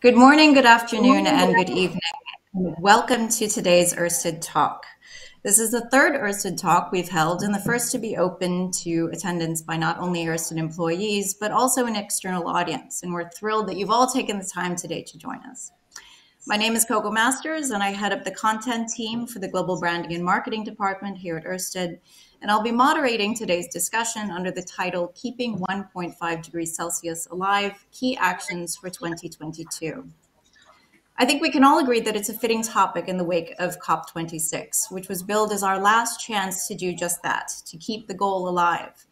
Good morning, good afternoon, and good evening. Welcome to today's Ørsted Talk. This is the third Ørsted Talk we've held and the first to be open to attendance by not only Ørsted employees, but also an external audience. And we're thrilled that you've all taken the time today to join us. My name is Coco Masters, and I head up the content team for the Global Branding and Marketing Department here at Ørsted. And I'll be moderating today's discussion under the title, Keeping 1.5 degrees Celsius Alive, Key Actions for 2022. I think we can all agree that it's a fitting topic in the wake of COP26, which was billed as our last chance to do just that, to keep the goal alive.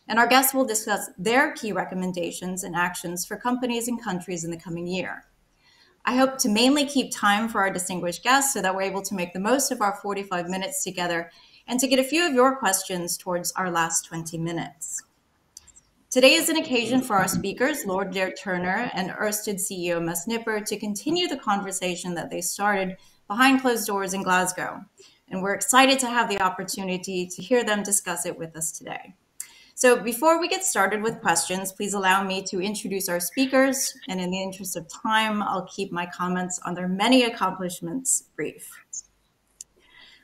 And our guests will discuss their key recommendations and actions for companies and countries in the coming year. I hope to mainly keep time for our distinguished guests so that we're able to make the most of our 45 minutes together and to get a few of your questions towards our last 20 minutes. Today is an occasion for our speakers, Lord Adair Turner and Ørsted CEO Mads Nipper, to continue the conversation that they started behind closed doors in Glasgow. And we're excited to have the opportunity to hear them discuss it with us today. So before we get started with questions, please allow me to introduce our speakers. And in the interest of time, I'll keep my comments on their many accomplishments brief.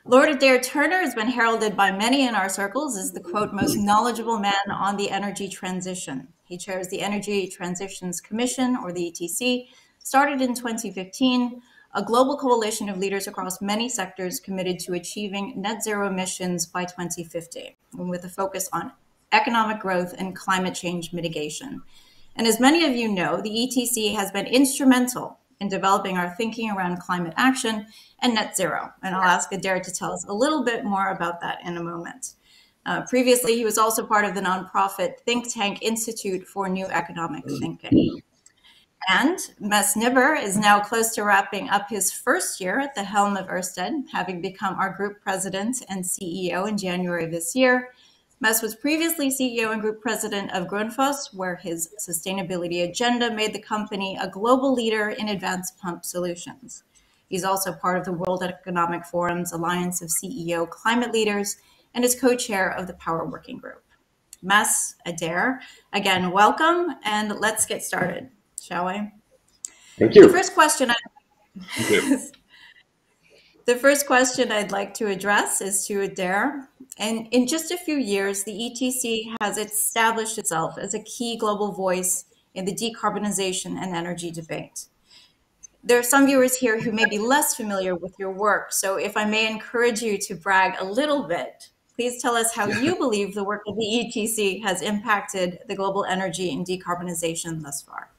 Lord Adair Turner has been heralded by many in our circles as the, quote, most knowledgeable man on the energy transition. He chairs the Energy Transitions Commission, or the ETC, started in 2015, a global coalition of leaders across many sectors committed to achieving net zero emissions by 2050, and with a focus on economic growth and climate change mitigation. And as many of you know, the ETC has been instrumental in developing our thinking around climate action and net zero. And I'll ask Adair to tell us a little bit more about that in a moment. Previously, he was also part of the nonprofit think tank Institute for New Economic Thinking. And Mads Nipper is now close to wrapping up his first year at the helm of Ørsted, having become our group president and CEO in January of this year. Mads was previously CEO and group president of Grundfos, where his sustainability agenda made the company a global leader in advanced pump solutions. He's also part of the World Economic Forum's Alliance of CEO Climate Leaders and is co-chair of the Power Working Group. Mads, Adair, again, welcome, and let's get started, shall we? Thank you. The first question I'd like to address is to Adair. And in just a few years, the ETC has established itself as a key global voice in the decarbonization and energy debate. There are some viewers here who may be less familiar with your work, so if I may encourage you to brag a little bit, please tell us how you believe the work of the ETC has impacted the global energy and decarbonization thus far.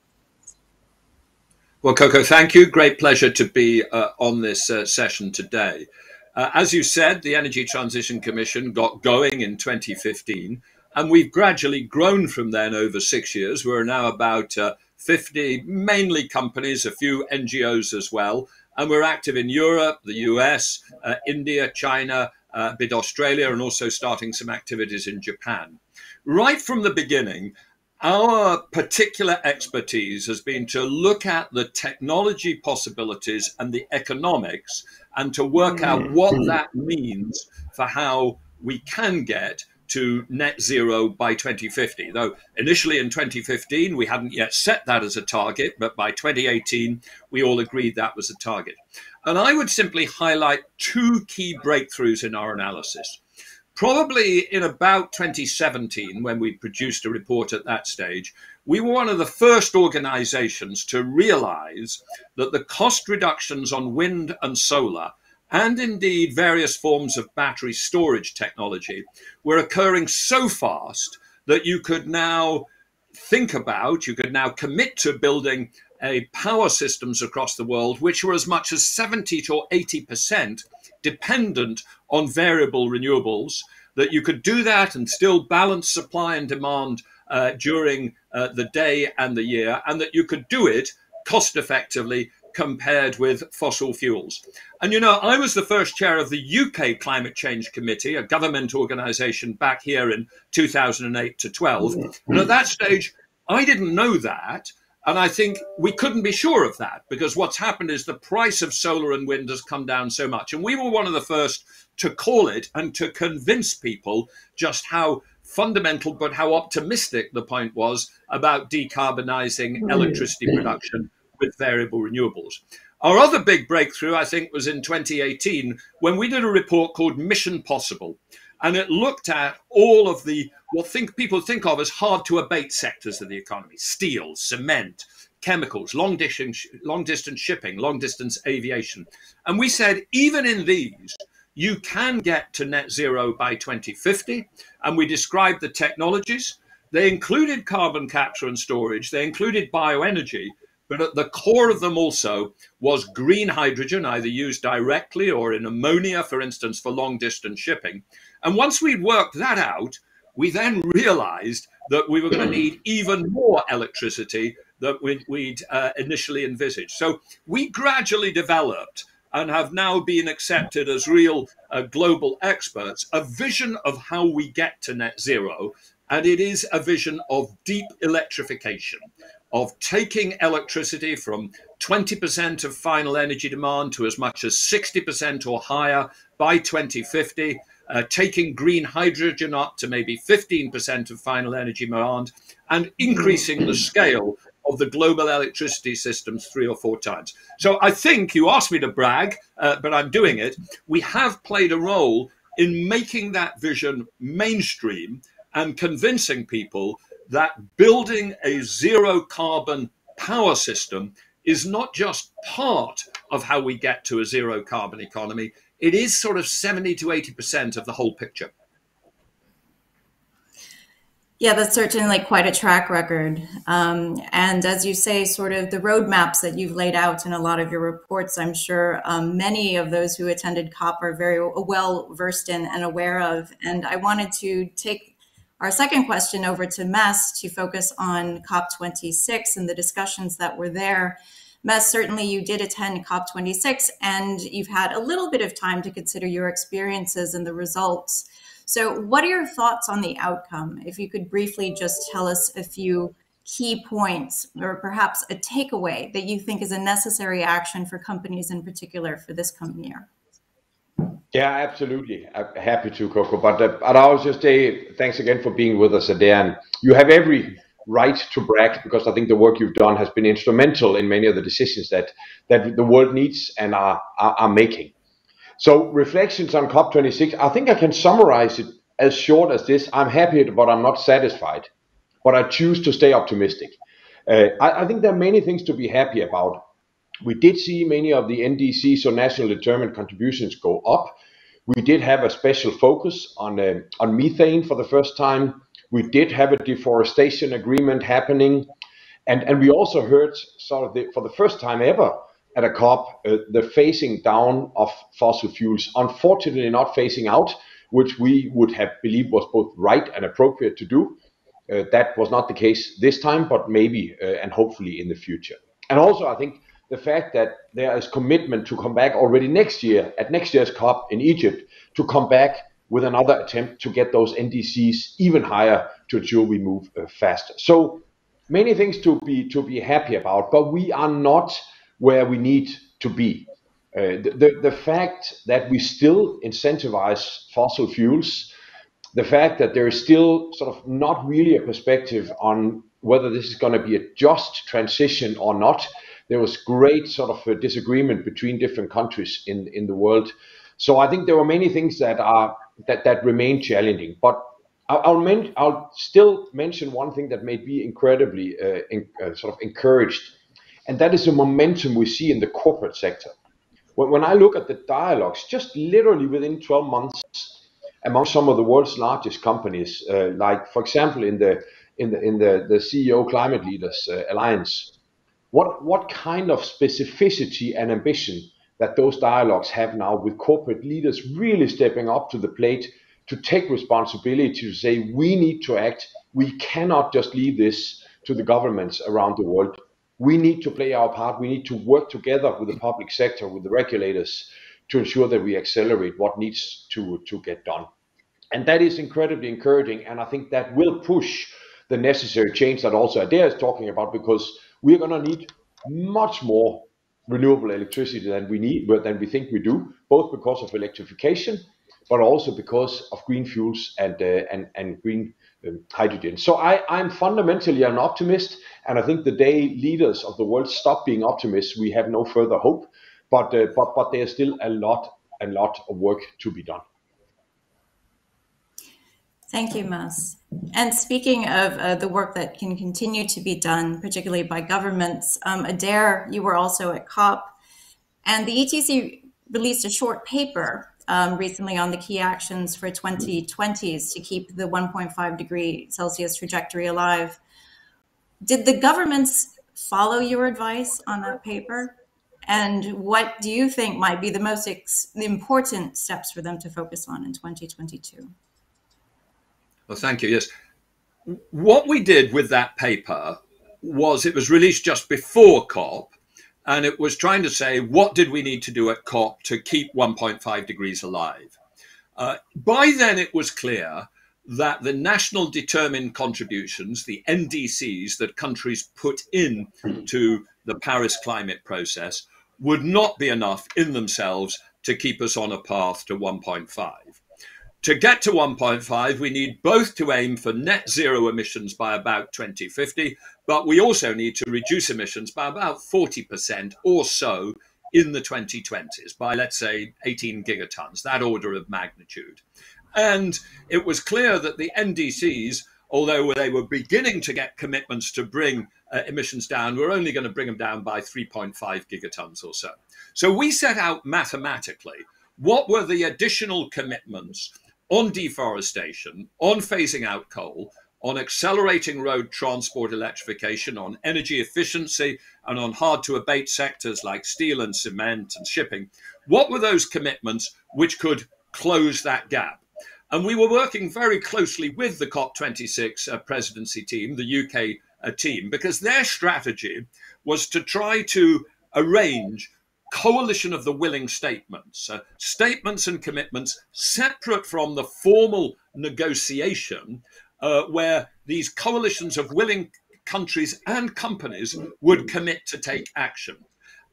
Well, Coco, thank you. Great pleasure to be on this session today. As you said, the Energy Transition Commission got going in 2015, and we've gradually grown from then over 6 years. We're now about 50, mainly companies, a few NGOs as well, and we're active in Europe, the US, India, China, a bit Australia, and also starting some activities in Japan. Right from the beginning, our particular expertise has been to look at the technology possibilities and the economics and to work out what that means for how we can get to net zero by 2050. Though initially in 2015, we hadn't yet set that as a target, but by 2018, we all agreed that was a target. And I would simply highlight two key breakthroughs in our analysis. Probably in about 2017, when we produced a report at that stage, we were one of the first organizations to realize that the cost reductions on wind and solar, and indeed various forms of battery storage technology, were occurring so fast that you could now commit to building power systems across the world, which were as much as 70 to 80% dependent on variable renewables, that you could do that and still balance supply and demand during the day and the year, and that you could do it cost effectively compared with fossil fuels. And you know, I was the first chair of the UK Climate Change Committee, a government organization back here in 2008 to 12. And at that stage, I didn't know that. And I think we couldn't be sure of that, because what's happened is the price of solar and wind has come down so much. And we were one of the first to call it and to convince people just how fundamental, but how optimistic the point was about decarbonizing electricity production with variable renewables. Our other big breakthrough, I think, was in 2018 when we did a report called Mission Possible. And it looked at all of the what people think of as hard to abate sectors of the economy: steel, cement, chemicals, long distance shipping, long distance aviation. And we said, even in these, you can get to net zero by 2050. And we described the technologies. They included carbon capture and storage. They included bioenergy. But at the core of them also was green hydrogen, either used directly or in ammonia, for instance, for long distance shipping. And once we'd worked that out, we then realized that we were going to need even more electricity than we'd initially envisaged. So we gradually developed and have now been accepted as real global experts, a vision of how we get to net zero. And it is a vision of deep electrification, of taking electricity from 20% of final energy demand to as much as 60% or higher by 2050, taking green hydrogen up to maybe 15% of final energy demand, and increasing the scale of the global electricity systems 3 or 4 times. So I think you asked me to brag, but I'm doing it. We have played a role in making that vision mainstream and convincing people that building a zero carbon power system is not just part of how we get to a zero carbon economy. It is sort of 70 to 80% of the whole picture. Yeah, that's certainly quite a track record. And as you say, sort of the roadmaps that you've laid out in a lot of your reports, I'm sure many of those who attended COP are very well versed in and aware of. And I wanted to take our second question over to Mess to focus on COP26 and the discussions that were there. Mess, certainly you did attend COP26 and you've had a little bit of time to consider your experiences and the results. So what are your thoughts on the outcome? If you could briefly just tell us a few key points or perhaps a takeaway that you think is a necessary action for companies in particular for this coming year. Yeah, absolutely. I'm happy to, Coco. But I'll just say thanks again for being with us, Adair. And you have every right to brag, because I think the work you've done has been instrumental in many of the decisions that the world needs and are making. So reflections on COP26, I think I can summarize it as short as this. I'm happy, but I'm not satisfied. But I choose to stay optimistic. I think there are many things to be happy about. We did see many of the NDCs, so national determined contributions, go up. We did have a special focus on methane for the first time. We did have a deforestation agreement happening. And we also heard sort of for the first time ever at a COP, the phasing down of fossil fuels, unfortunately not phasing out, which we would have believed was both right and appropriate to do. That was not the case this time, but maybe and hopefully in the future. And also, I think the fact that there is commitment to come back already next year, at next year's COP in Egypt, to come back with another attempt to get those NDCs even higher to ensure we move faster. So many things to be happy about, but we are not where we need to be. The fact that we still incentivize fossil fuels, the fact that there is still sort of not really a perspective on whether this is going to be a just transition or not. There was great sort of a disagreement between different countries in the world. So I think there were many things that remain challenging. But I'll still mention one thing that made me incredibly sort of encouraged, and that is the momentum we see in the corporate sector. When I look at the dialogues, just literally within 12 months, among some of the world's largest companies, like for example in the CEO Climate Leaders Alliance, what kind of specificity and ambition that those dialogues have now, with corporate leaders really stepping up to the plate to take responsibility, to say we need to act. We cannot just leave this to the governments around the world. We need to play our part. We need to work together with the public sector, with the regulators, to ensure that we accelerate what needs to get done. And that is incredibly encouraging. And I think that will push the necessary change that also Adair is talking about, because we're going to need much more renewable electricity than we think we do, both because of electrification, but also because of green fuels and green hydrogen. So I'm fundamentally an optimist, and I think the day leaders of the world stop being optimists, we have no further hope. But there's still a lot of work to be done. Thank you, Mads. And speaking of the work that can continue to be done, particularly by governments, Adair, you were also at COP, and the ETC released a short paper recently on the key actions for 2020s to keep the 1.5 degree Celsius trajectory alive. Did the governments follow your advice on that paper? And what do you think might be the most important steps for them to focus on in 2022? Well, thank you. Yes. What we did with that paper was it was released just before COP, and it was trying to say, what did we need to do at COP to keep 1.5 degrees alive? By then, it was clear that the national determined contributions, the NDCs that countries put in to the Paris climate process, would not be enough in themselves to keep us on a path to 1.5. To get to 1.5, we need both to aim for net zero emissions by about 2050, but we also need to reduce emissions by about 40% or so in the 2020s, by, let's say, 18 gigatons, that order of magnitude. And it was clear that the NDCs, although they were beginning to get commitments to bring emissions down, were only going to bring them down by 3.5 gigatons or so. So we set out mathematically what were the additional commitments on deforestation, on phasing out coal, on accelerating road transport electrification, on energy efficiency, and on hard-to-abate sectors like steel and cement and shipping. What were those commitments which could close that gap? And we were working very closely with the COP26 presidency team, the UK team, because their strategy was to try to arrange coalition of the willing statements, statements and commitments separate from the formal negotiation, where these coalitions of willing countries and companies would commit to take action.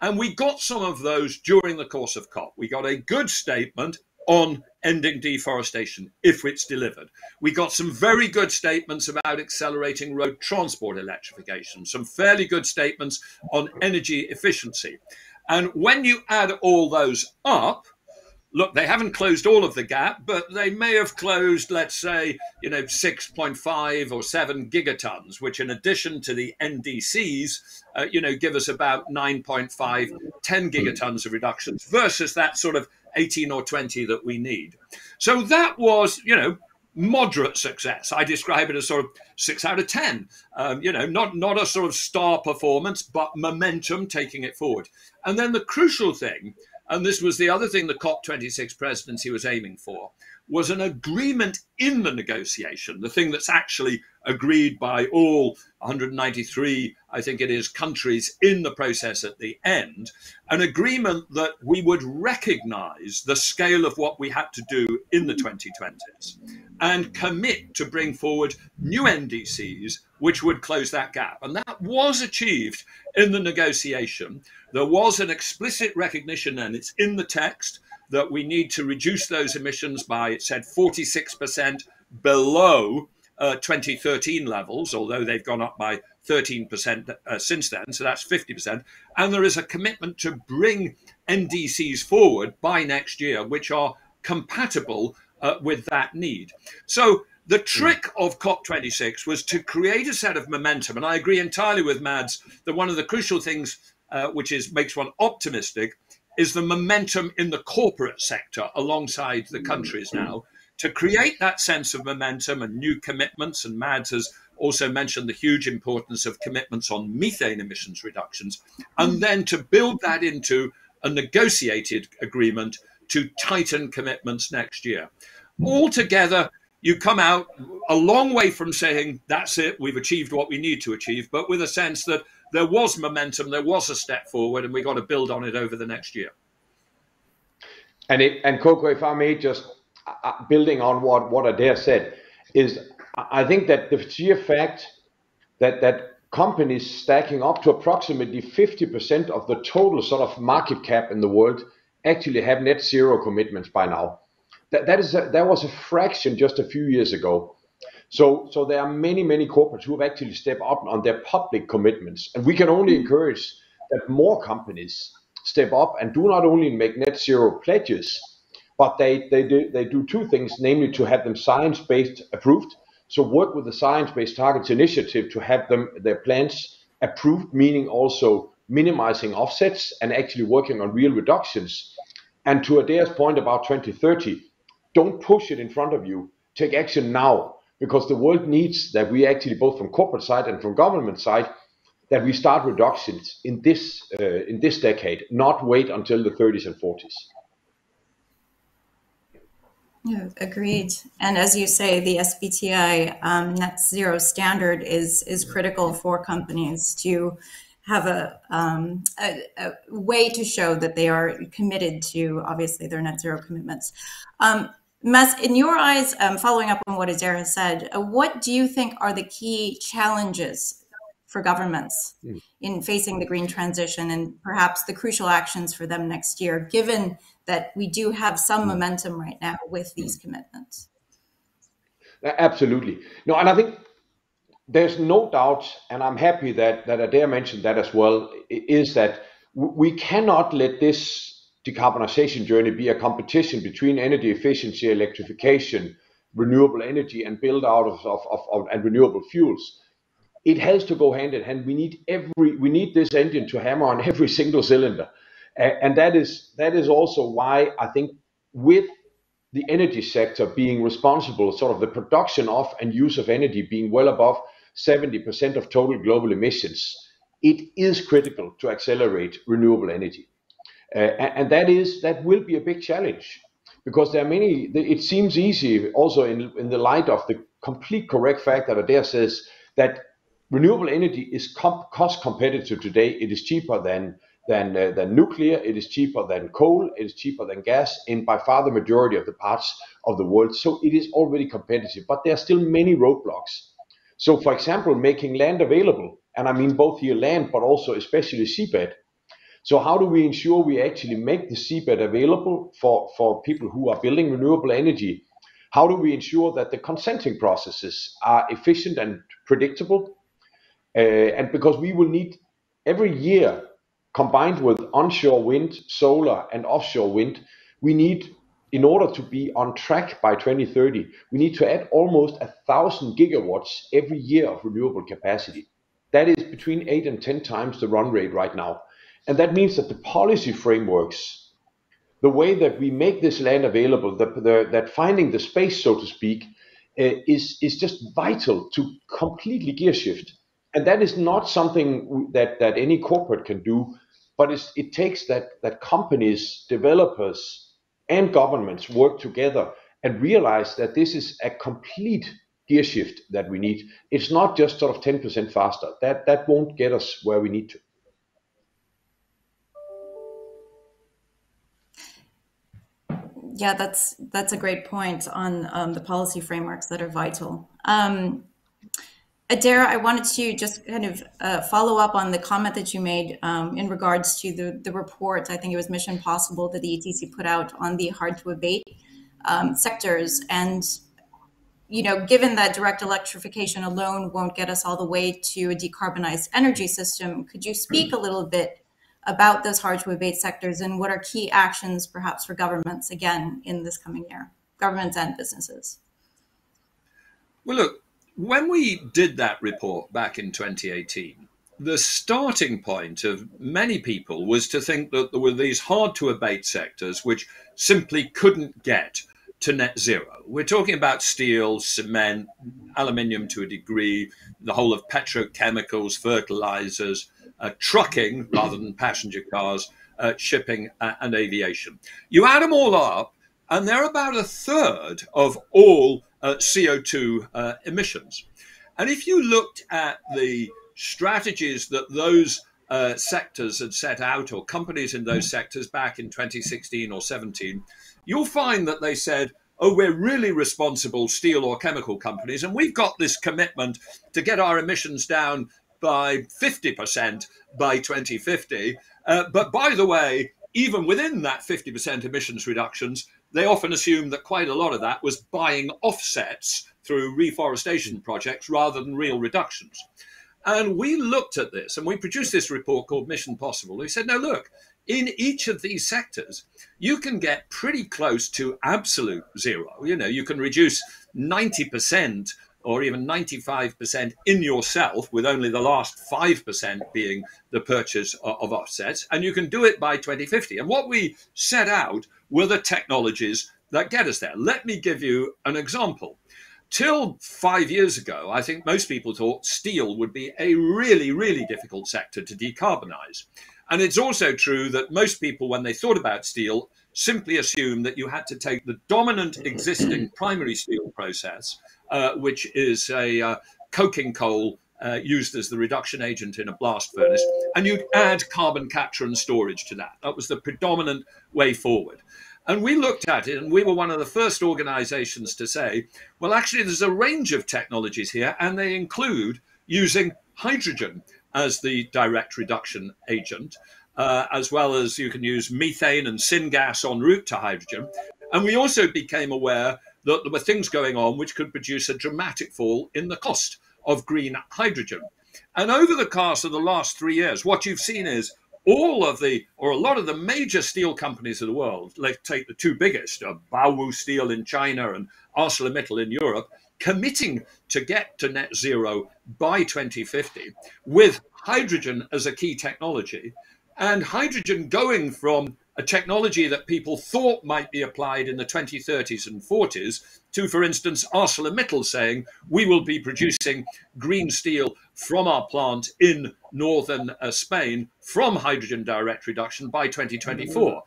And we got some of those during the course of COP. We got a good statement on ending deforestation if it's delivered. We got some very good statements about accelerating road transport electrification, some fairly good statements on energy efficiency. And when you add all those up, look, they haven't closed all of the gap, but they may have closed, let's say, 6.5 or 7 gigatons, which in addition to the NDCs, give us about 9.5, 10 gigatons of reductions versus that sort of 18 or 20 that we need. So that was, moderate success. I describe it as sort of 6 out of 10, not a sort of star performance, but momentum taking it forward. And then the crucial thing, and this was the other thing the COP26 presidency was aiming for, was an agreement in the negotiation, the thing that's actually agreed by all 193, I think it is, countries in the process at the end, an agreement that we would recognize the scale of what we had to do in the 2020s and commit to bring forward new NDCs which would close that gap. And that was achieved in the negotiation. There was an explicit recognition, and it's in the text, that we need to reduce those emissions by, it said, 46% below 2013 levels, although they've gone up by 13% since then, so that's 50%. And there is a commitment to bring NDCs forward by next year, which are compatible with that need. So the trick of COP26 was to create a set of momentum. And I agree entirely with Mads that one of the crucial things which makes one optimistic is the momentum in the corporate sector alongside the countries now to create that sense of momentum and new commitments. And Mads has also mentioned the huge importance of commitments on methane emissions reductions, and then to build that into a negotiated agreement to tighten commitments next year. Altogether, you come out a long way from saying, that's it, we've achieved what we need to achieve, but with a sense that there was momentum, there was a step forward, and we got to build on it over the next year. And Coco, if I may just building on what Adair said, is I think that the sheer fact that companies stacking up to approximately 50% of the total sort of market cap in the world actually have net zero commitments by now. that was a fraction just a few years ago. So there are many corporates who have actually stepped up on their public commitments, and we can only encourage that more companies step up and do not only make net zero pledges, but they do two things, namely to have them science-based approved. So work with the Science-Based Targets Initiative to have their plans approved, meaning also minimizing offsets and actually working on real reductions. And to Adair's point about 2030, don't push it in front of you. Take action now, because the world needs that we actually, both from corporate side and from government side, that we start reductions in this decade, not wait until the 30s and 40s. Yeah, agreed. And as you say, the SBTI net zero standard is critical for companies to have a way to show that they are committed to, obviously, their net zero commitments. Mads, in your eyes, following up on what Adair has said, what do you think are the key challenges for governments in facing the green transition, and perhaps the crucial actions for them next year, given that we do have some momentum right now with these commitments? Absolutely. No, and I think there's no doubt, and I'm happy that Adair mentioned that as well, is that we cannot let this decarbonization journey be a competition between energy efficiency, electrification, renewable energy, and build out of and renewable fuels. It has to go hand in hand. We need this engine to hammer on every single cylinder, and that is also why I think, with the energy sector being responsible, sort of the production of and use of energy being well above 70% of total global emissions, it is critical to accelerate renewable energy, and that will be a big challenge, because there are many. It seems easy also in the light of the complete correct fact that Adair says that renewable energy is cost competitive today. It is cheaper than nuclear. It is cheaper than coal. It is cheaper than gas in by far the majority of the parts of the world. So it is already competitive, but there are still many roadblocks. So, for example, making land available, and I mean both here land, but also especially seabed. So how do we ensure we actually make the seabed available for people who are building renewable energy? How do we ensure that the consenting processes are efficient and predictable? And because we will need every year, combined with onshore wind, solar, and offshore wind, we need, in order to be on track by 2030, we need to add almost 1,000 gigawatts every year of renewable capacity. That is between 8 and 10 times the run rate right now. And that means that the policy frameworks, the way that we make this land available, that finding the space, so to speak, is just vital to completely gear shift. And that is not something that any corporate can do, but it takes that companies, developers, and governments work together and realize that this is a complete gear shift that we need. It's not just sort of 10% faster. That won't get us where we need to. Yeah, that's a great point on the policy frameworks that are vital. Adair, I wanted to just kind of follow up on the comment that you made in regards to the report. I think it was Mission Possible that the ETC put out on the hard to abate sectors. And, given that direct electrification alone won't get us all the way to a decarbonized energy system, could you speak a little bit about those hard to abate sectors and what are key actions perhaps for governments, again, in this coming year, governments and businesses? Well, look, when we did that report back in 2018, the starting point of many people was to think that there were these hard to abate sectors which simply couldn't get to net zero. We're talking about steel, cement, aluminium to a degree, the whole of petrochemicals, fertilizers, trucking rather than passenger cars, shipping and aviation. You add them all up, and they're about a third of all CO2 emissions. And if you looked at the strategies that those sectors had set out, or companies in those sectors back in 2016 or 17, you'll find that they said, oh, we're really responsible steel or chemical companies, and we've got this commitment to get our emissions down by 50% by 2050. But by the way, even within that 50% emissions reductions, they often assumed that quite a lot of that was buying offsets through reforestation projects rather than real reductions. And we looked at this and we produced this report called Mission Possible. We said, no, look, in each of these sectors, you can get pretty close to absolute zero. You know, you can reduce 90% or even 95% in yourself, with only the last 5% being the purchase of offsets. And you can do it by 2050. And what we set out were the technologies that get us there. Let me give you an example. Till 5 years ago, I think most people thought steel would be a really, really difficult sector to decarbonize. And it's also true that most people, when they thought about steel, simply assumed that you had to take the dominant existing primary steel process, which is a coking coal used as the reduction agent in a blast furnace, and you'd add carbon capture and storage to that. That was the predominant way forward. And we looked at it, and we were one of the first organizations to say, well, actually, there's a range of technologies here, and they include using hydrogen as the direct reduction agent, as well as you can use methane and syngas en route to hydrogen. And we also became aware that there were things going on which could produce a dramatic fall in the cost of green hydrogen. And over the course of the last 3 years, what you've seen is all of the, or a lot of the major steel companies of the world, let's take the two biggest, Baowu Steel in China and ArcelorMittal in Europe, committing to get to net zero by 2050 with hydrogen as a key technology, and hydrogen going from a technology that people thought might be applied in the 2030s and 40s to, for instance, ArcelorMittal saying we will be producing green steel from our plant in northern Spain from hydrogen direct reduction by 2024.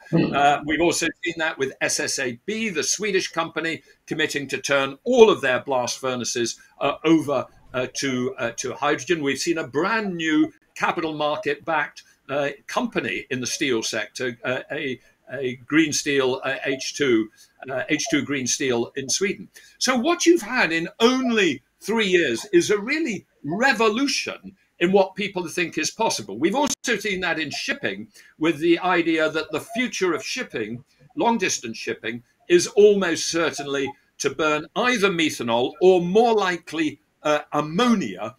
We've also seen that with SSAB, the Swedish company, committing to turn all of their blast furnaces over to hydrogen. We've seen a brand new capital market backed company in the steel sector, a green steel H2 green steel in Sweden. So what you've had in only 3 years is a really revolution in what people think is possible. We've also seen that in shipping, with the idea that the future of shipping, long distance shipping, is almost certainly to burn either methanol or more likely ammonia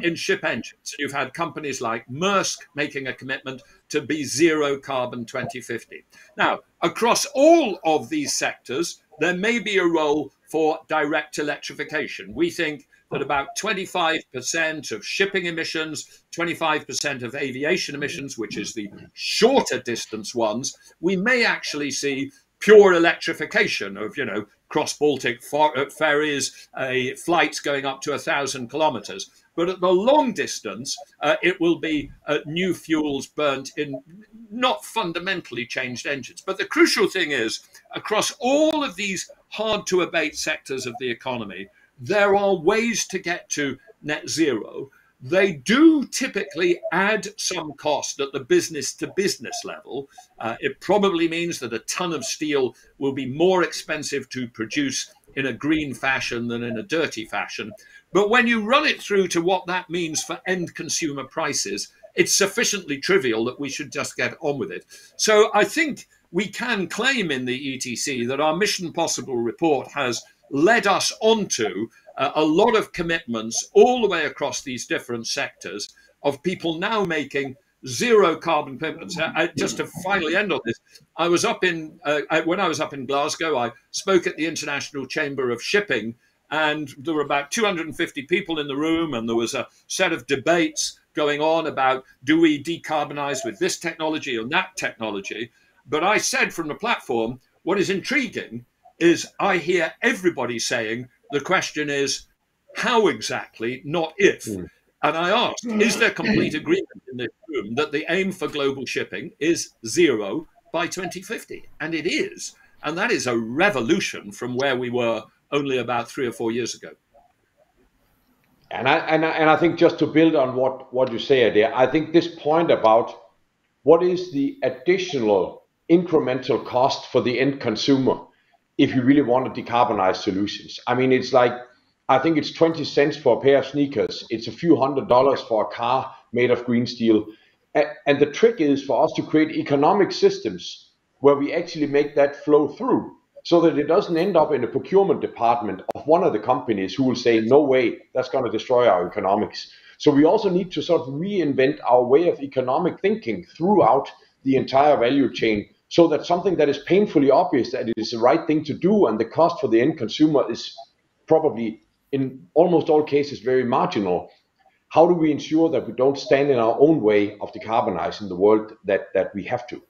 in ship engines. You've had companies like Maersk making a commitment to be zero carbon 2050. Now, across all of these sectors, there may be a role for direct electrification. We think that about 25% of shipping emissions, 25% of aviation emissions, which is the shorter distance ones, we may actually see pure electrification of, you know, cross-Baltic ferries, flights going up to 1,000 kilometers. But at the long distance, it will be new fuels burnt in not fundamentally changed engines. But the crucial thing is, across all of these hard-to-abate sectors of the economy, there are ways to get to net zero. They do typically add some cost at the business-to-business level. It probably means that a ton of steel will be more expensive to produce in a green fashion than in a dirty fashion. But when you run it through to what that means for end consumer prices, it's sufficiently trivial that we should just get on with it. So I think we can claim in the ETC that our Mission Possible report has led us onto a lot of commitments all the way across these different sectors of people now making zero carbon commitments. Just to finally end on this, I was up in when I was up in Glasgow, I spoke at the International Chamber of Shipping, and there were about 250 people in the room, and there was a set of debates going on about, do we decarbonize with this technology or that technology? But I said from the platform, what is intriguing is I hear everybody saying the question is how exactly, not if. And I asked, is there complete agreement in this room that the aim for global shipping is zero by 2050? And it is. And that is a revolution from where we were only about 3 or 4 years ago. And I think, just to build on what you say, Adair, I think this point about what is the additional incremental cost for the end consumer if you really want to decarbonize solutions. I mean, it's like, I think it's 20 cents for a pair of sneakers. It's a few $100s for a car made of green steel. And the trick is for us to create economic systems where we actually make that flow through. so that it doesn't end up in the procurement department of one of the companies who will say, no way, that's going to destroy our economics. So we also need to sort of reinvent our way of economic thinking throughout the entire value chain, so that something that is painfully obvious that it is the right thing to do and the cost for the end consumer is probably in almost all cases very marginal. How do we ensure that we don't stand in our own way of decarbonizing the world that we have to?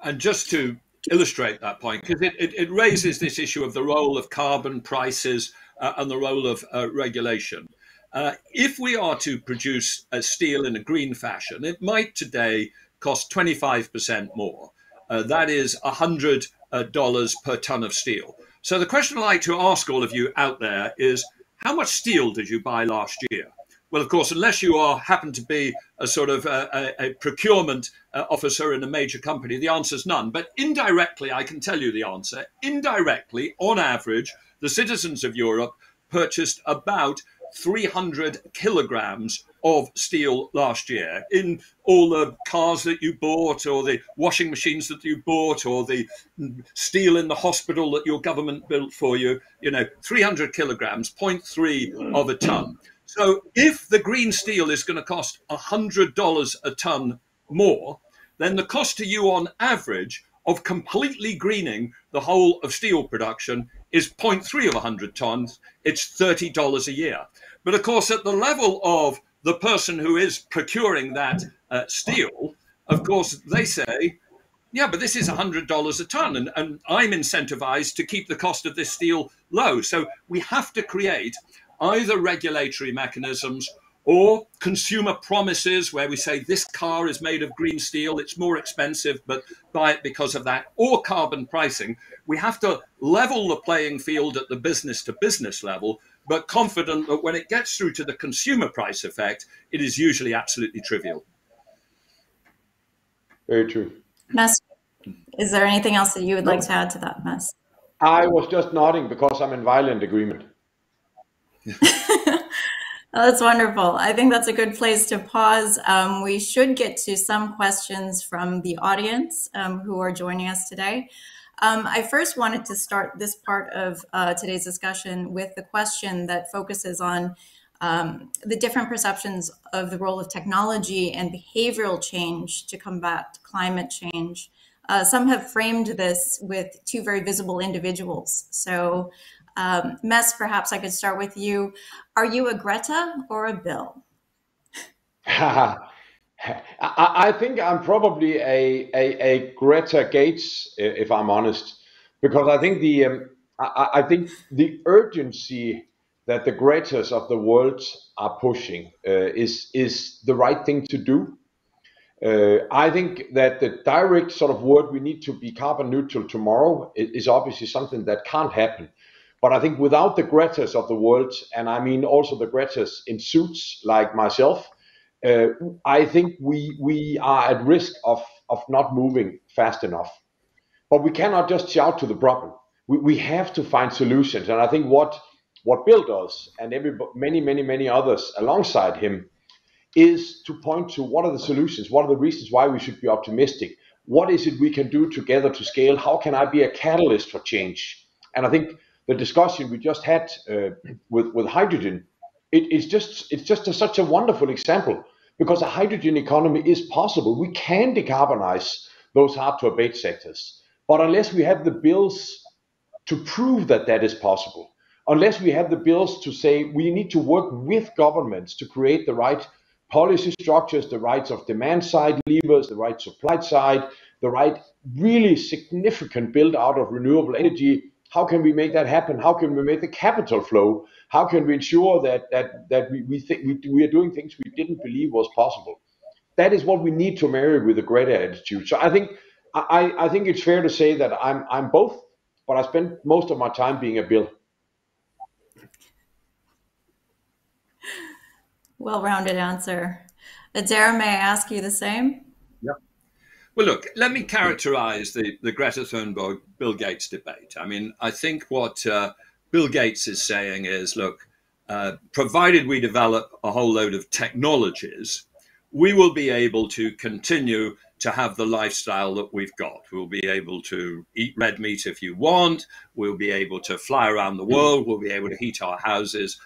And just to illustrate that point, because it raises this issue of the role of carbon prices and the role of regulation. If we are to produce steel in a green fashion, it might today cost 25% more. That is $100 per ton of steel. So the question I'd like to ask all of you out there is, how much steel did you buy last year? Well, of course, unless you happen to be a sort of a procurement officer in a major company, the answer is none. But indirectly, I can tell you the answer. Indirectly, on average, the citizens of Europe purchased about 300 kilograms of steel last year in all the cars that you bought, or the washing machines that you bought, or the steel in the hospital that your government built for you. 300 kilograms, 0.3 of a ton. So if the green steel is going to cost $100 a ton more, then the cost to you on average of completely greening the whole of steel production is 0.3 of 100 tons. It's $30 a year. But of course, at the level of the person who is procuring that steel, of course, they say, yeah, but this is $100 a ton, and I'm incentivized to keep the cost of this steel low. So we have to create either regulatory mechanisms or consumer promises where we say this car is made of green steel, it's more expensive, but buy it because of that, or carbon pricing. We have to level the playing field at the business to business level, but confident that when it gets through to the consumer price effect, it is usually absolutely trivial. Very true. Mess, is there anything else that you would like to add to that, Mess? I was just nodding because I'm in violent agreement. Oh, that's wonderful. I think that's a good place to pause. We should get to some questions from the audience who are joining us today. I first wanted to start this part of today's discussion with the question that focuses on the different perceptions of the role of technology and behavioral change to combat climate change. Some have framed this with two very visible individuals. So Mess, perhaps I could start with you. Are you a Greta or a Bill? I think I'm probably a Greta Gates, if I'm honest, because I think the urgency that the Gretas of the world are pushing is the right thing to do. I think that the direct sort of word we need to be carbon neutral tomorrow is obviously something that can't happen. But I think without the Gretas of the world, and I mean also the Gretas in suits like myself, I think we are at risk of not moving fast enough. But we cannot just shout to the problem. We have to find solutions. And I think what Bill does, and many others alongside him, is to point to what are the solutions, what are the reasons why we should be optimistic, what is it we can do together to scale, how can I be a catalyst for change. And I think the discussion we just had with hydrogen, it's just such a wonderful example, because a hydrogen economy is possible. We can decarbonize those hard to abate sectors, but unless we have the bills to prove that that is possible, unless we have the bills to say we need to work with governments to create the right policy structures, the rights of demand side levers, the right supply side, the right really significant build out of renewable energy. How can we make that happen? How can we make the capital flow? How can we ensure that we are doing things we didn't believe was possible? That is what we need to marry with the Greta attitude. So I think it's fair to say that I'm both, but I spend most of my time being a Bill. Well-rounded answer. Adair, may I ask you the same? Yeah. Well, look, let me characterize the Greta Thunberg, Bill Gates debate. I mean, I think what Bill Gates is saying is, look, provided we develop a whole load of technologies, we will be able to continue to have the lifestyle that we've got. We'll be able to eat red meat if you want. We'll be able to fly around the world. We'll be able to heat our houses,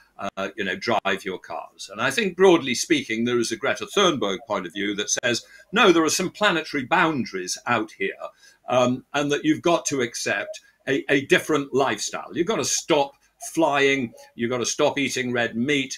drive your cars. And I think broadly speaking, there is a Greta Thunberg point of view that says, no, there are some planetary boundaries out here, and that you've got to accept a different lifestyle. You've got to stop flying. You've got to stop eating red meat.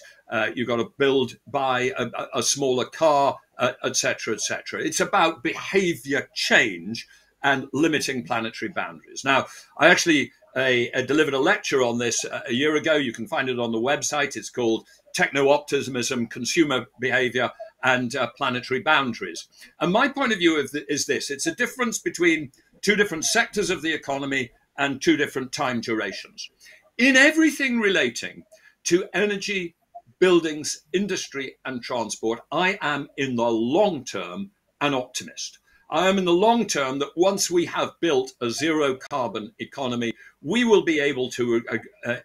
You've got to buy a smaller car, etc., etc. It's about behavior change and limiting planetary boundaries. Now, I actually delivered a lecture on this a year ago. You can find it on the website. It's called Techno-Optimism, Consumer Behavior and Planetary Boundaries. And my point of view is this. It's a difference between two different sectors of the economy and two different time durations. In everything relating to energy, buildings, industry and transport, I am in the long term an optimist. I am in the long term that once we have built a zero carbon economy, we will be able to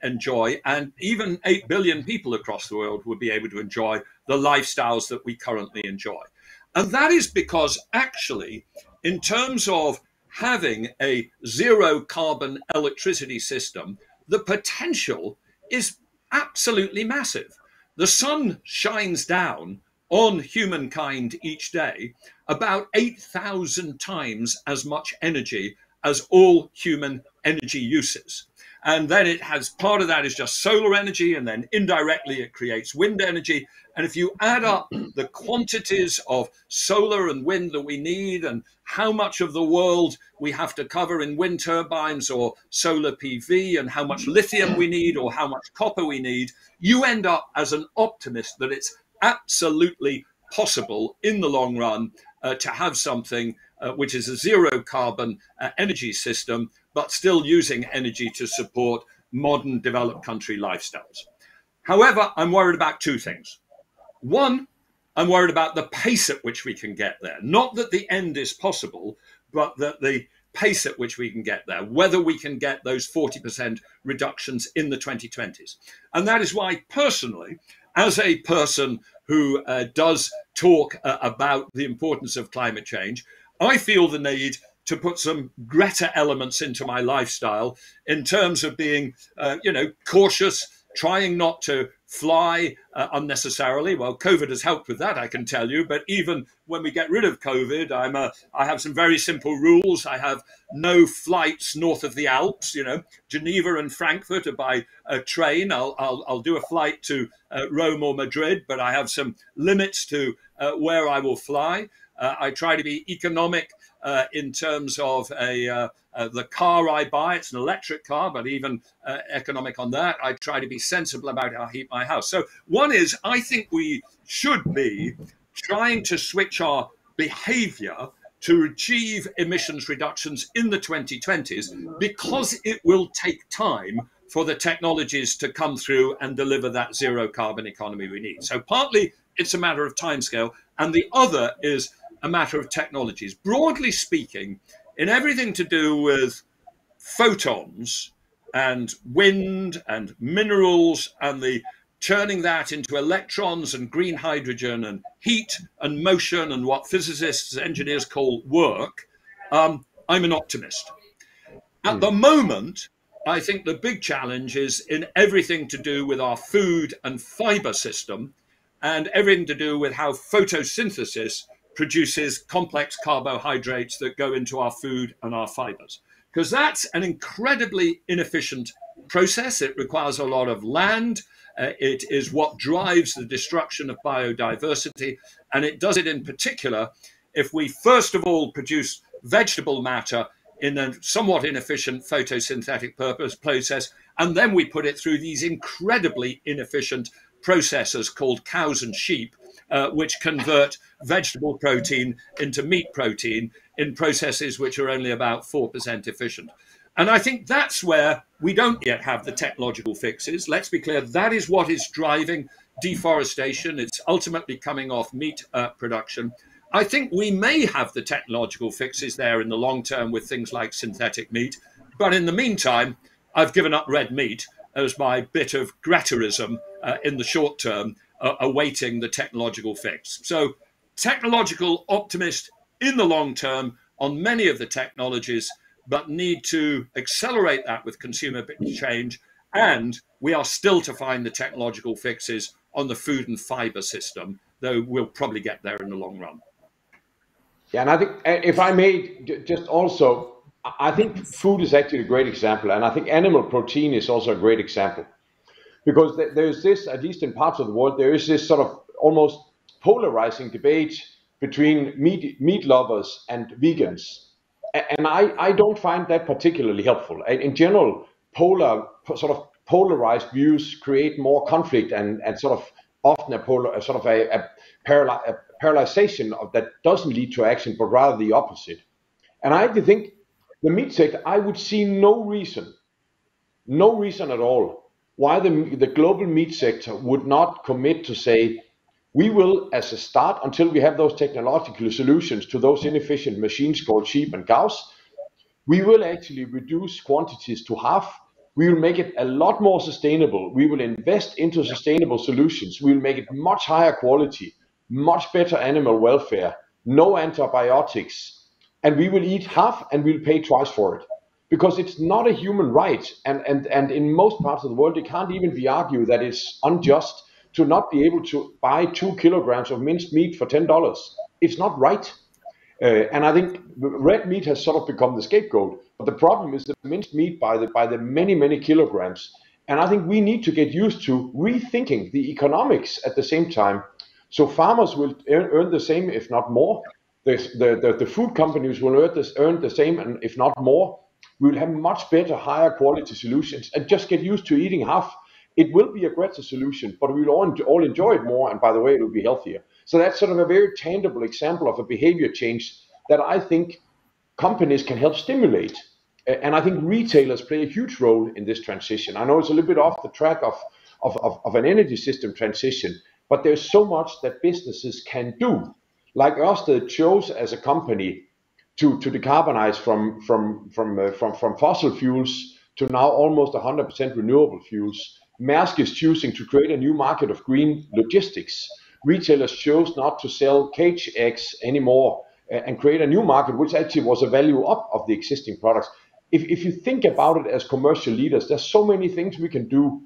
enjoy, and even 8 billion people across the world will be able to enjoy the lifestyles that we currently enjoy. And that is because actually, in terms of having a zero carbon electricity system, the potential is absolutely massive. The sun shines down on humankind each day about 8,000 times as much energy as all human energy uses. And then it has, part of that is just solar energy, and then indirectly it creates wind energy. And if you add up the quantities of solar and wind that we need and how much of the world we have to cover in wind turbines or solar PV and how much lithium we need or how much copper we need, you end up as an optimist that it's absolutely possible in the long run to have something which is a zero carbon energy system, but still using energy to support modern developed country lifestyles. However, I'm worried about two things. One, I'm worried about the pace at which we can get there. Not that the end is possible, but that the pace at which we can get there, whether we can get those 40% reductions in the 2020s. And that is why personally, as a person who does talk about the importance of climate change, I feel the need to put some Greta elements into my lifestyle in terms of being, cautious, trying not to fly unnecessarily. Well, COVID has helped with that, I can tell you. But even when we get rid of COVID, I have some very simple rules. I have no flights north of the Alps. Geneva and Frankfurt are by train. I'll do a flight to Rome or Madrid, but I have some limits to where I will fly. I try to be economic in terms of the car I buy. It's an electric car, but even economic on that. I try to be sensible about how I heat my house. So one is, I think we should be trying to switch our behavior to achieve emissions reductions in the 2020s, because it will take time for the technologies to come through and deliver that zero carbon economy we need. So partly it's a matter of timescale, and the other is a matter of technologies. Broadly speaking, in everything to do with photons and wind and minerals and the turning that into electrons and green hydrogen and heat and motion and what physicists, engineers call work, I'm an optimist. At the moment, I think the big challenge is in everything to do with our food and fiber system and everything to do with how photosynthesis produces complex carbohydrates that go into our food and our fibers. Because that's an incredibly inefficient process. It requires a lot of land. It is what drives the destruction of biodiversity. And it does it in particular if we first of all produce vegetable matter in a somewhat inefficient photosynthetic process, and then we put it through these incredibly inefficient processors called cows and sheep, which convert vegetable protein into meat protein in processes which are only about 4% efficient. And I think that's where we don't yet have the technological fixes. Let's be clear, that is what is driving deforestation. It's ultimately coming off meat production. I think we may have the technological fixes there in the long term with things like synthetic meat. But in the meantime, I've given up red meat as my bit of Gretaism in the short term, awaiting the technological fix. So technological optimist, in the long term on many of the technologies, but need to accelerate that with consumer change. And we are still to find the technological fixes on the food and fiber system, though we'll probably get there in the long run. Yeah, and I think, if I may just also, I think food is actually a great example, and I think animal protein is also a great example, because there's this, at least in parts of the world, there is this sort of almost polarizing debate between meat lovers and vegans, and I don't find that particularly helpful. In general, polarized views create more conflict and sort of often a paralyzation of that doesn't lead to action, but rather the opposite. And I actually think the meat sector, I would see no reason at all why the global meat sector would not commit to say, we will, as a start, until we have those technological solutions to those inefficient machines called sheep and cows, we will actually reduce quantities to half. We will make it a lot more sustainable. We will invest into sustainable solutions. We will make it much higher quality, much better animal welfare, no antibiotics, and we will eat half and we'll pay twice for it. Because it's not a human right, and in most parts of the world, it can't even be argued that it's unjust to not be able to buy 2 kilograms of minced meat for $10. It's not right. And I think red meat has sort of become the scapegoat. But the problem is the minced meat by the many kilograms. And I think we need to get used to rethinking the economics at the same time. So farmers will earn the same, if not more. The food companies will earn the same, and if not more. We will have much better, higher quality solutions, and just get used to eating half. It will be a greater solution, but we will all enjoy it more. And by the way, it will be healthier. So that's sort of a very tangible example of a behavior change that I think companies can help stimulate. And I think retailers play a huge role in this transition. I know it's a little bit off the track of an energy system transition, but there's so much that businesses can do. Like Ørsted chose as a company to decarbonize from fossil fuels to now almost 100% renewable fuels. Maersk is choosing to create a new market of green logistics. Retailers chose not to sell cage eggs anymore and create a new market, which actually was a value up of the existing products. If you think about it as commercial leaders, there's so many things we can do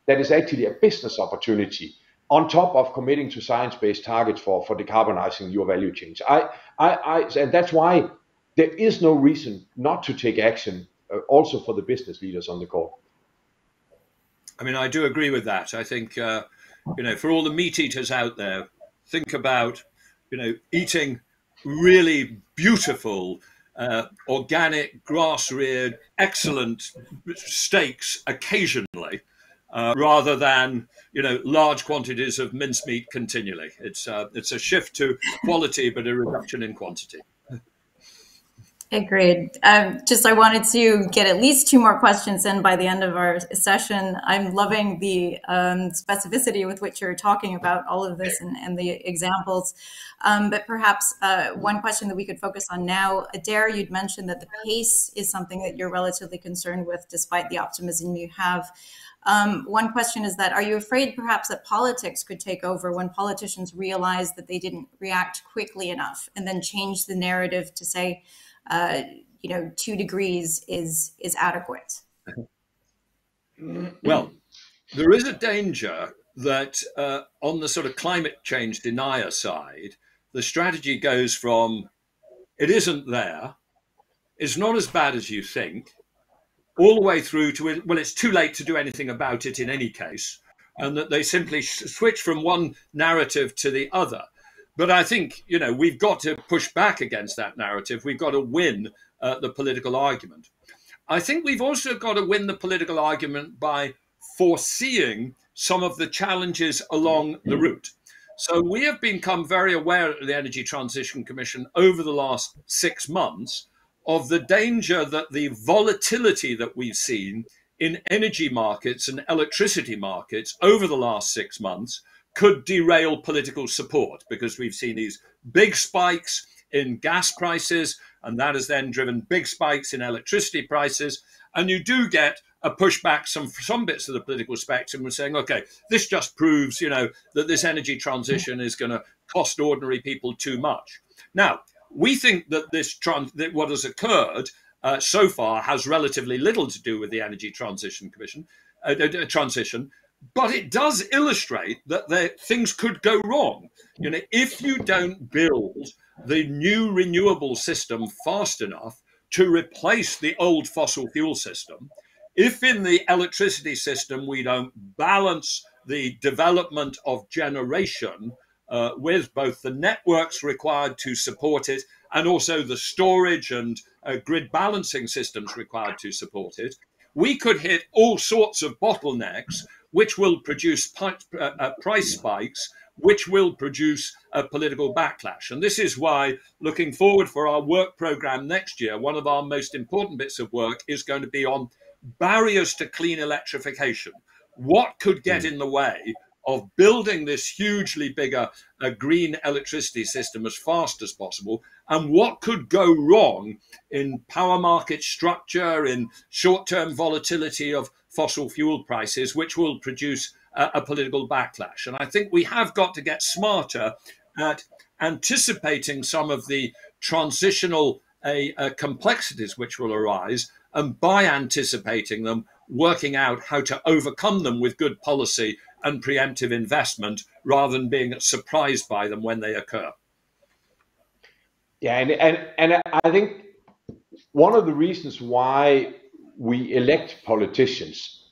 that is actually a business opportunity on top of committing to science-based targets for decarbonizing your value chains. And that's why there is no reason not to take action, also for the business leaders on the call. I mean, I do agree with that. I think, for all the meat eaters out there, think about, eating really beautiful, organic, grass-reared, excellent steaks occasionally, rather than large quantities of mincemeat continually. It's a shift to quality, but a reduction in quantity. Agreed. I wanted to get at least 2 more questions in by the end of our session. I'm loving the specificity with which you're talking about all of this and the examples. But perhaps one question that we could focus on now, Adair, you'd mentioned that the pace is something that you're relatively concerned with, despite the optimism you have. One question is that, are you afraid perhaps that politics could take over when politicians realize that they didn't react quickly enough and then change the narrative to say, 2 degrees is adequate? Well, there is a danger that on the sort of climate change denier side, the strategy goes from it isn't there, it's not as bad as you think, all the way through to, well, it's too late to do anything about it in any case, and that they simply switch from one narrative to the other. But I think, we've got to push back against that narrative. We've got to win the political argument. I think we've also got to win the political argument by foreseeing some of the challenges along the route. So we have become very aware at the Energy Transition Commission over the last 6 months of the danger that the volatility that we've seen in energy markets and electricity markets over the last 6 months could derail political support, because we've seen these big spikes in gas prices, and that has then driven big spikes in electricity prices. And you do get a pushback from some bits of the political spectrum and saying, okay, this just proves, that this energy transition is going to cost ordinary people too much. Now, We think that that what has occurred so far has relatively little to do with the Energy Transition Commission transition, but it does illustrate that things could go wrong. You know, if you don't build the new renewable system fast enough to replace the old fossil fuel system, if in the electricity system we don't balance the development of generation with both the networks required to support it and also the storage and grid balancing systems required to support it, we could hit all sorts of bottlenecks, which will produce price spikes, which will produce a political backlash. And this is why, looking forward for our work program next year, one of our most important bits of work is going to be on barriers to clean electrification. What could get in the way of building this hugely bigger green electricity system as fast as possible, and what could go wrong in power market structure, in short-term volatility of fossil fuel prices, which will produce a political backlash. And I think we have got to get smarter at anticipating some of the transitional complexities which will arise, and by anticipating them, working out how to overcome them with good policy and preemptive investment rather than being surprised by them when they occur. Yeah, and I think one of the reasons why we elect politicians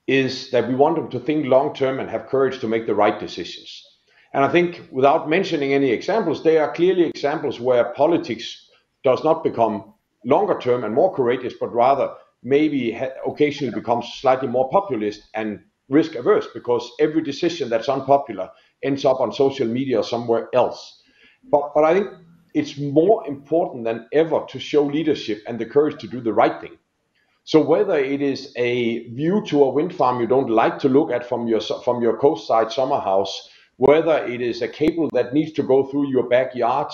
is that we want them to think long term and have courage to make the right decisions. And I think, without mentioning any examples, there are clearly examples where politics does not become longer term and more courageous, but rather maybe occasionally becomes slightly more populist and risk averse, because every decision that's unpopular ends up on social media or somewhere else. But I think it's more important than ever to show leadership and the courage to do the right thing. So whether it is a view to a wind farm you don't like to look at from your coastside summer house, whether it is a cable that needs to go through your backyard,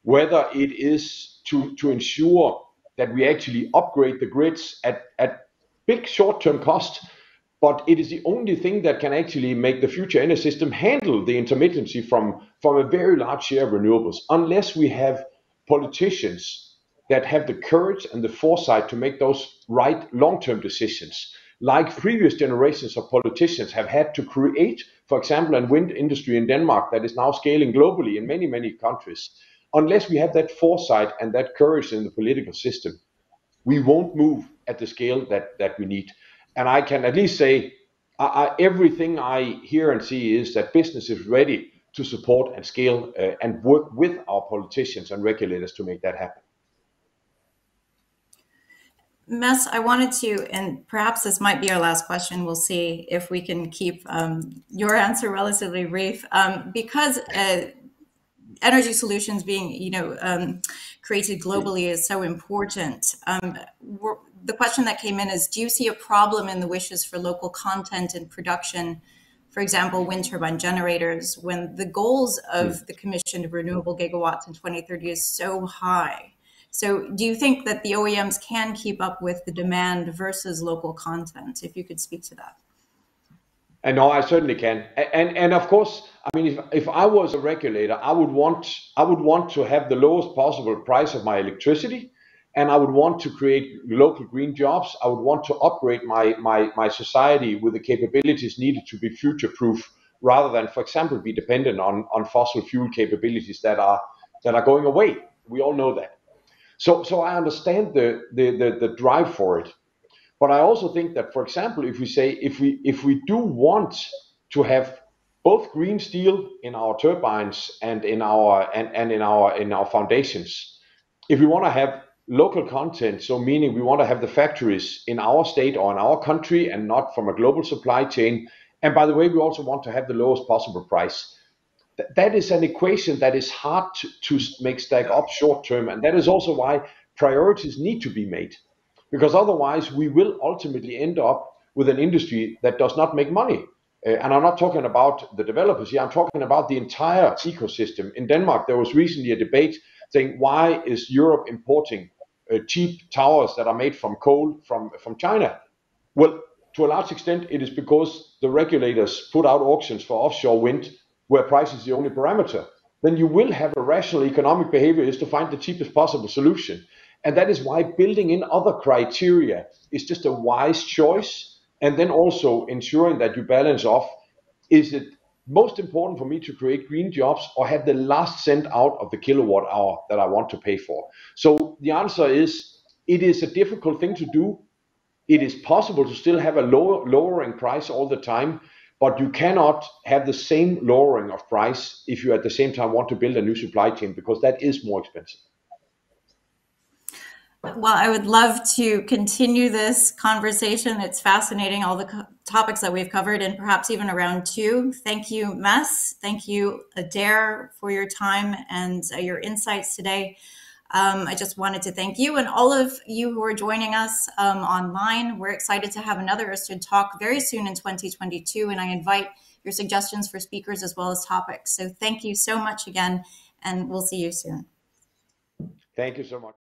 whether it is to ensure that we actually upgrade the grids at big short-term cost, but it is the only thing that can actually make the future energy system handle the intermittency from a very large share of renewables. Unless we have politicians that have the courage and the foresight to make those right long-term decisions, like previous generations of politicians have had to create, for example, a wind industry in Denmark that is now scaling globally in many, many countries. Unless we have that foresight and that courage in the political system, we won't move at the scale that we need. And I can at least say, everything I hear and see is that business is ready to support and scale and work with our politicians and regulators to make that happen. Mess, I wanted to, and perhaps this might be our last question. We'll see if we can keep your answer relatively brief, because energy solutions being, created globally is so important. The question that came in is, do you see a problem in the wishes for local content and production, for example, wind turbine generators, when the goals of the Commission of Renewable Gigawatts in 2030 is so high? So do you think that the OEMs can keep up with the demand versus local content? If you could speak to that. And no, I certainly can. And of course, I mean, if I was a regulator, I would want to have the lowest possible price of my electricity, and I would want to create local green jobs. I would want to upgrade my society with the capabilities needed to be future-proof, rather than, for example, be dependent on fossil fuel capabilities that are going away. We all know that. So I understand the drive for it. But I also think that, for example, if we do want to have both green steel in our turbines and in our foundations, if we want to have local content, so meaning we want to have the factories in our state or in our country and not from a global supply chain, and by the way, we also want to have the lowest possible price. That is an equation that is hard to make stack up short term, and that is also why priorities need to be made. Because otherwise we will ultimately end up with an industry that does not make money. And I'm not talking about the developers here, I'm talking about the entire ecosystem. In Denmark, there was recently a debate saying, why is Europe importing cheap towers that are made from coal from China? Well, to a large extent, it is because the regulators put out auctions for offshore wind where price is the only parameter. then you will have a rational economic behavior is to find the cheapest possible solution. And that is why building in other criteria is just a wise choice. And then also ensuring that you balance off, is it most important for me to create green jobs or have the last cent out of the kilowatt hour that I want to pay for? So the answer is, it is a difficult thing to do. It is possible to still have a lowering price all the time, but you cannot have the same lowering of price if you at the same time want to build a new supply chain, because that is more expensive. Well, I would love to continue this conversation. It's fascinating, all the topics that we've covered, and perhaps even a round two. Thank you, Mads. Thank you, Adair, for your time and your insights today. I just wanted to thank you and all of you who are joining us online. We're excited to have another Ørsted Talk very soon in 2022, and I invite your suggestions for speakers as well as topics. So thank you so much again, and we'll see you soon. Thank you so much.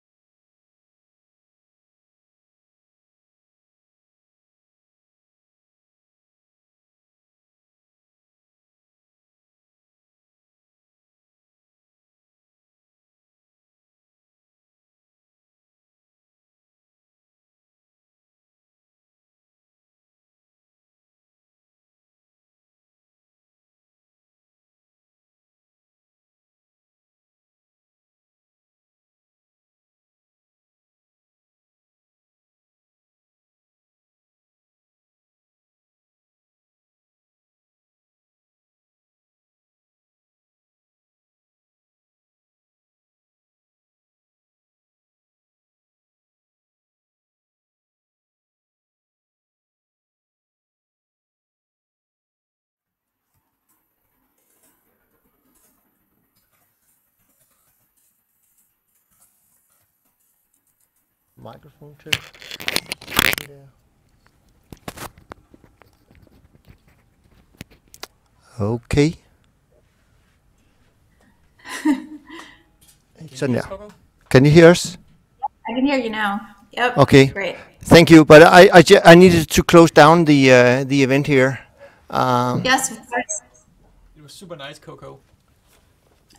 Microphone test. Yeah. Okay. Sådan der. Can you hear us? I can hear you now. Yep. Okay. Great. Thank you. But I needed to close down the event here. Yes, of course. It was super nice, Coco.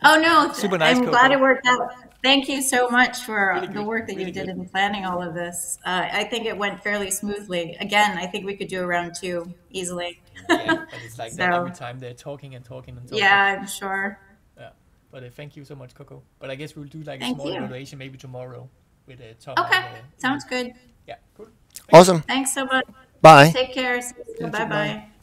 Oh no, Super nice, I'm Coco. glad it worked out. Thank you so much for Really the good, work that really you did good. in planning all of this. I think it went fairly smoothly. Again, I think we could do a round two easily. Yeah, but it's like that So- every time they're talking and talking and talking. Yeah, I'm sure. Yeah. But thank you so much, Coco. But I guess we'll do like a Thank small you. evaluation maybe tomorrow with Tom. Okay, and, sounds good. Yeah, cool. Awesome. Thanks so much. Bye. Take care. You too, Bye bye. bye.